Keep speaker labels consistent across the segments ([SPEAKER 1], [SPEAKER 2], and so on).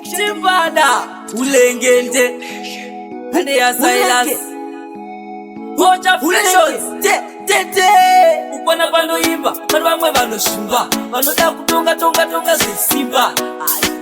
[SPEAKER 1] Chimbada ulengende ane ya Silas Moja Fashions tete ukwana vanoimba vanhu vamwe vanoshimba vanoda kutonga zvesimba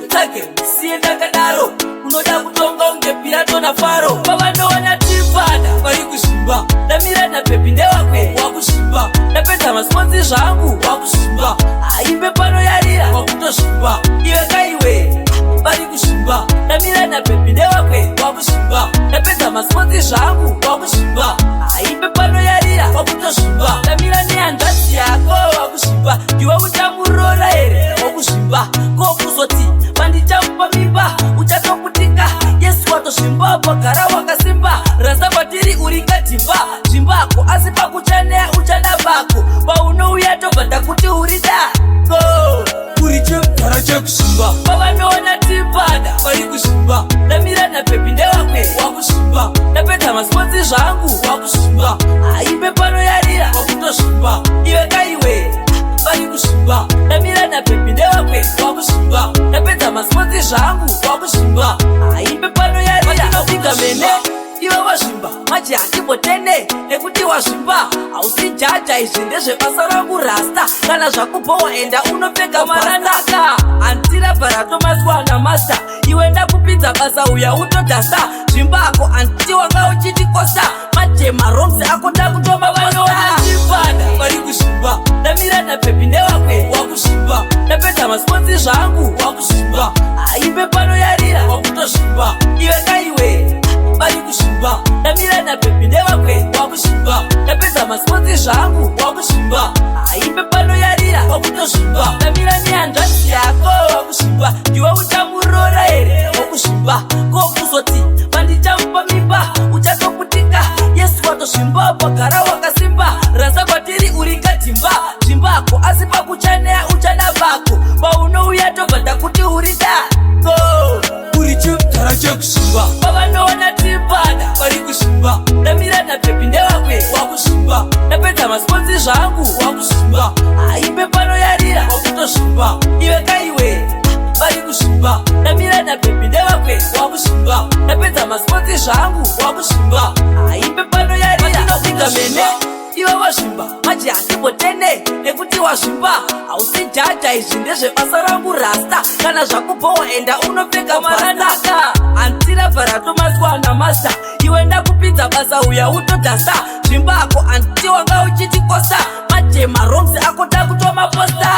[SPEAKER 1] take siye ndakadaro unoda kutonga unge Pilato naFaro pavanoona Chimbada vari kushimba ndamira naPepi ndewakwe wakushimba ndapedza masponzi zvangu wakushimba aimbe panoyarira wakutoshimba iwe kaiwe vari kushimba ndamira naPepi ndewakwe wakushimba ndapedza masponzi zvangu wakushimba aimbe panoyarira wakutoshimba ndamira nehanzvadzi yako wakushimba iwe uchamurora here wakushimba kokuzoti pandichamupa mimba uchatoputika Yesu watosvimba pagara wakasimba rasa kwatiri uringa dzimba zvimbako asi pakuchanea uchana bako paunouya tobva takuti uri dako uri chegara chekushimba pavanoona Chimbada vari kushimba ndamira naPepi ndewakwe wakushimba ndapedza masponzi zvangu wakushimba aimbe panoyarira wakutoshimba iwe kaiwe vari kushimba ndamira naPepi ndewakwe wakushimba ndapedza masponzi zvangu wakushimba aimbe panoyarira ndinopinga mene iwe wazvimba maji hatibotene nekuti wazvimba hausi jaja izvi ndezvebasa rangu rasta kana zvakupowa enda unopfeka maranaka andira bharatomaswa namasta iwe ndakupinza basa uya utodhasa zvimbako anditi wanga uchitikosa majema romsi ako ndakutoma vanoona Chimbada vari kushimba ndamira naPepi ndewakwe wakushimba ndapedza masponzi zvangu wakushimba aimbe panoyarira wakutoshimba iwe kaiwe vari kushimba ndamira naPepi ndewakwe wakushimba ndapedza masponzi zvangu wakushimba aimbe panoyarira wakutoshimba ndamira nehanzvadzi yako wakushimba iwe uchamurora here wakushimba kokuzoti pandichamupa mimba uchatoputika Yesu watosvimba pagara wakasimba rasa kwatiri uringa dzimba zvimbako asi pakuchanea uchana bako paunouya tobva takuti uri dako uri chegara chekushimba pavanoona Chimbada vari kushimba ndamira naPepi ndewakwe wakushimba ndapedza masponzi zvangu wakushimba aimbe panoyarira wakutoshimba iwe kaiwe vari kushimba ndamira naPepi ndewakwe wakushimba ndapedza masponzi zvangu wakushimba aimbe panoyarira ndinopinga mene iwe wazvimba maji hatibotene nekuti wazvimba hausi jaja izvi ndezvebasa rangu rasta kana zvakupowa enda unopfeka maranaka andira bharatomaswa namasta iwe ndakupinza basa uya utodhasa zvimbako anditi wanga uchitikosa majema romsi ako ndakutoma posta